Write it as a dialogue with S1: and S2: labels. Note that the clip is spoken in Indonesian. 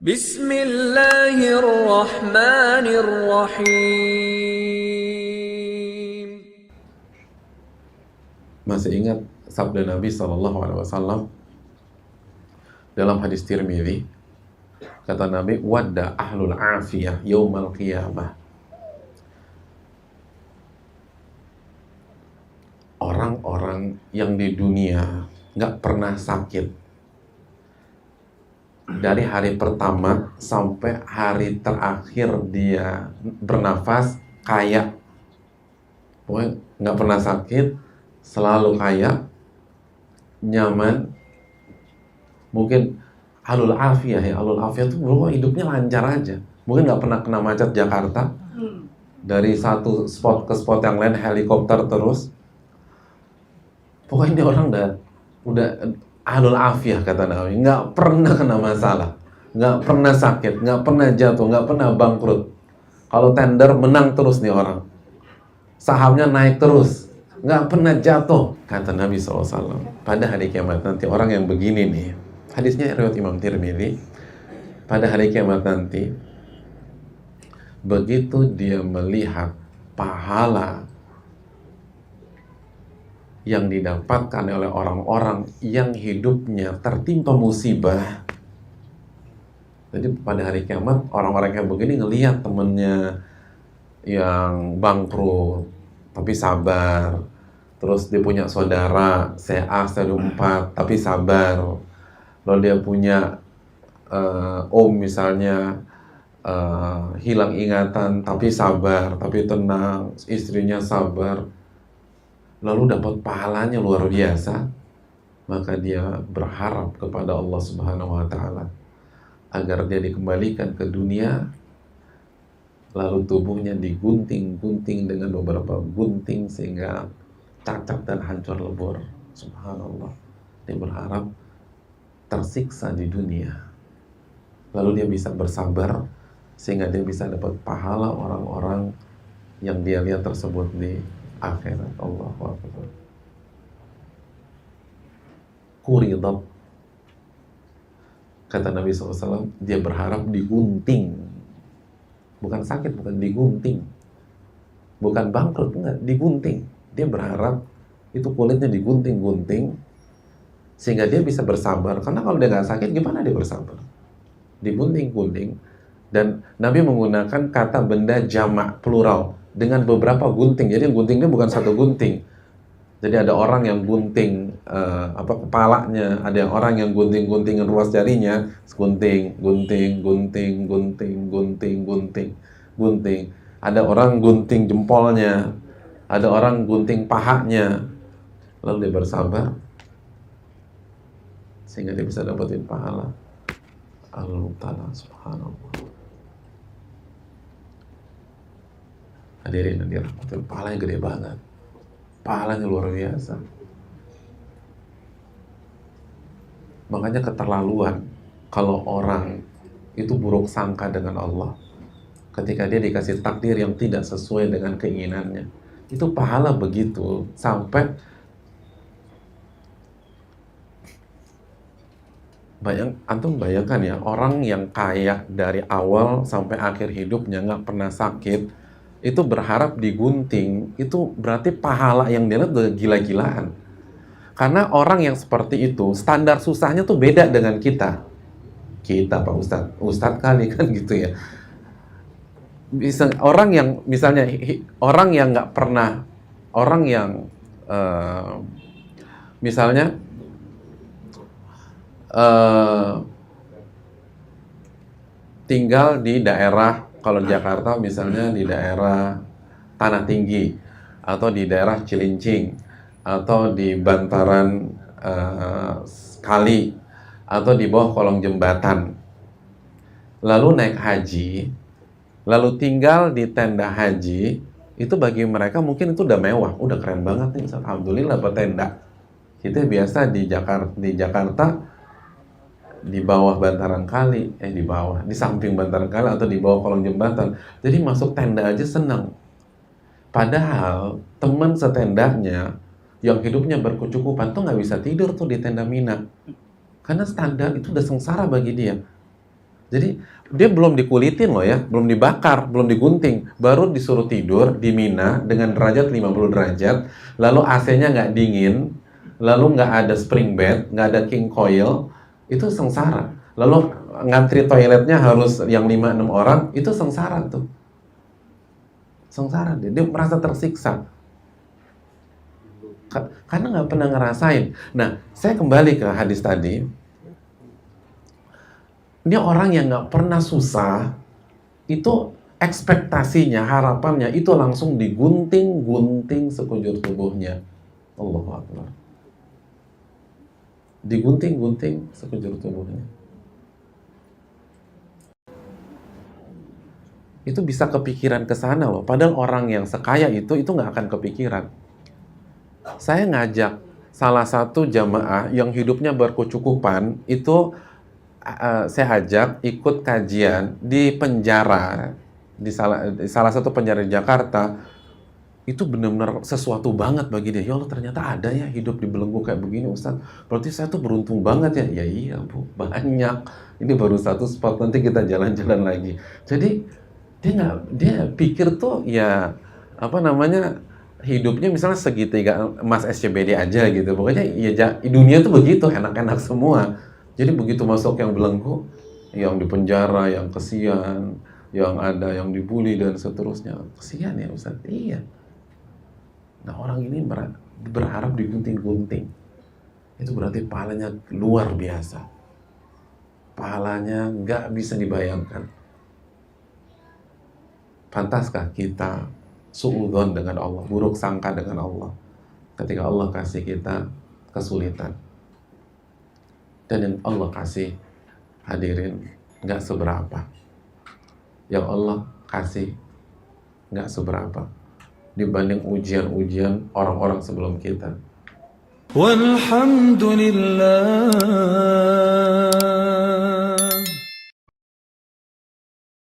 S1: Bismillahirrahmanirrahim.
S2: Masih ingat sabda Nabi SAW dalam hadis Tirmidzi, kata Nabi, wadda ahlul afiyah yaumal qiyamah. Orang-orang yang di dunia nggak pernah sakit dari hari pertama sampai hari terakhir dia bernafas, kaya, pokoknya nggak pernah sakit, selalu kaya, nyaman, mungkin alul afiyah ya. Alul afiyah itu berupa hidupnya lancar aja, mungkin nggak pernah kena macet Jakarta, dari satu spot ke spot yang lain helikopter terus. Pokoknya dia orang udah alul afiyah, kata Nabi, nggak pernah kena masalah, nggak pernah sakit, nggak pernah jatuh, nggak pernah bangkrut. Kalau tender menang terus nih orang, sahamnya naik terus, nggak pernah jatuh. Kata Nabi SAW, pada hari kiamat nanti orang yang begini nih, hadisnya riwayat Imam Tirmidzi, pada hari kiamat nanti, begitu dia melihat pahala yang didapatkan oleh orang-orang yang hidupnya tertimpa musibah. Jadi pada hari kiamat orang-orang yang begini ngelihat temennya yang bangkrut tapi sabar, terus dia punya saudara CA stadium 4 tapi sabar, lalu dia punya om misalnya hilang ingatan tapi sabar, tapi tenang, istrinya sabar, lalu dapat pahalanya luar biasa, maka dia berharap kepada Allah Subhanahu wa Ta'ala agar dia dikembalikan ke dunia, lalu tubuhnya digunting-gunting dengan beberapa gunting sehingga cacat dan hancur lebur. Subhanallah. Dia berharap tersiksa di dunia, lalu dia bisa bersabar sehingga dia bisa dapat pahala orang-orang yang dia lihat tersebut di akhirat. Allahu Akbar. Quridat, kata Nabi SAW, dia berharap digunting, bukan sakit, bukan digunting, bukan bangkrut, enggak, digunting. Dia berharap itu kulitnya digunting-gunting sehingga dia bisa bersabar, karena kalau dia nggak sakit gimana dia bersabar? Digunting-gunting. Dan Nabi menggunakan kata benda jamak, plural, dengan beberapa gunting. Jadi guntingnya bukan satu gunting. Jadi ada orang yang gunting kepalanya, ada yang orang yang gunting-guntingin ruas jarinya, gunting, gunting, gunting, gunting, gunting, gunting, gunting. Ada orang gunting jempolnya, ada orang gunting pahanya. Lalu dia bersabar sehingga dia bisa dapetin pahala. Allah Ta'ala, subhanallah. Hadirin yang dirahmati, pahalanya gede banget, pahalanya luar biasa. Makanya keterlaluan kalau orang itu buruk sangka dengan Allah ketika dia dikasih takdir yang tidak sesuai dengan keinginannya. Itu pahala begitu sampai antum bayangkan ya, orang yang kaya dari awal sampai akhir hidupnya nggak pernah sakit, itu berharap digunting, itu berarti pahala yang dia lihat udah gila-gilaan. Karena orang yang seperti itu, standar susahnya tuh beda dengan kita. Kita Pak Ustadz kali kan gitu ya. Bisa orang yang misalnya orang yang nggak pernah, orang yang misalnya tinggal di daerah, kalau Jakarta misalnya di daerah Tanah Tinggi, atau di daerah Cilincing, atau di bantaran kali, atau di bawah kolong jembatan, lalu naik haji, lalu tinggal di tenda haji, itu bagi mereka mungkin itu udah mewah, udah keren banget nih, alhamdulillah dapat tenda. Kita biasa di Jakarta di bawah bantaran kali, di samping bantaran kali atau di bawah kolong jembatan. Jadi masuk tenda aja senang. Padahal teman setendanya yang hidupnya berkecukupan tuh nggak bisa tidur tuh di tenda Mina, karena standar itu udah sengsara bagi dia. Jadi dia belum dikulitin loh ya, belum dibakar, belum digunting, baru disuruh tidur di Mina dengan derajat 50 derajat, lalu AC-nya nggak dingin, lalu nggak ada spring bed, nggak ada king coil, itu sengsara. Lalu ngantri toiletnya harus yang 5-6 orang, itu sengsara tuh. Sengsara dia merasa tersiksa. Karena nggak pernah ngerasain. Nah, saya kembali ke hadis tadi. Ini orang yang nggak pernah susah, itu ekspektasinya, harapannya itu langsung digunting-gunting sekujur tubuhnya. Allahu Akbar. Digunting-gunting sekujur tubuhnya. Itu bisa kepikiran ke sana loh. Padahal orang yang sekaya itu nggak akan kepikiran. Saya ngajak salah satu jamaah yang hidupnya berkecukupan, itu saya ajak ikut kajian di penjara, di salah satu penjara di Jakarta. Itu benar-benar sesuatu banget bagi dia. Ya Allah, ternyata ada ya hidup di belenggu kayak begini, Ustaz. Berarti saya tuh beruntung banget ya. Ya iya Bu, banyak. Ini baru satu spot, nanti kita jalan-jalan lagi. Jadi dia pikir tuh ya apa namanya, hidupnya misalnya segitiga emas SCBD aja gitu. Pokoknya ya dunia tuh begitu, enak-enak semua. Jadi begitu masuk yang belenggu, yang di penjara, yang kesian, yang ada yang dibully dan seterusnya. Kesian ya Ustaz. Iya. Nah orang ini berharap digunting-gunting. Itu berarti pahalanya luar biasa. Pahalanya nggak bisa dibayangkan. Pantaskah kita suudzon dengan Allah, buruk sangka dengan Allah ketika Allah kasih kita kesulitan? Dan yang Allah kasih, hadirin, nggak seberapa. Yang Allah kasih nggak seberapa dibanding ujian-ujian orang-orang sebelum kita. Walhamdulillah.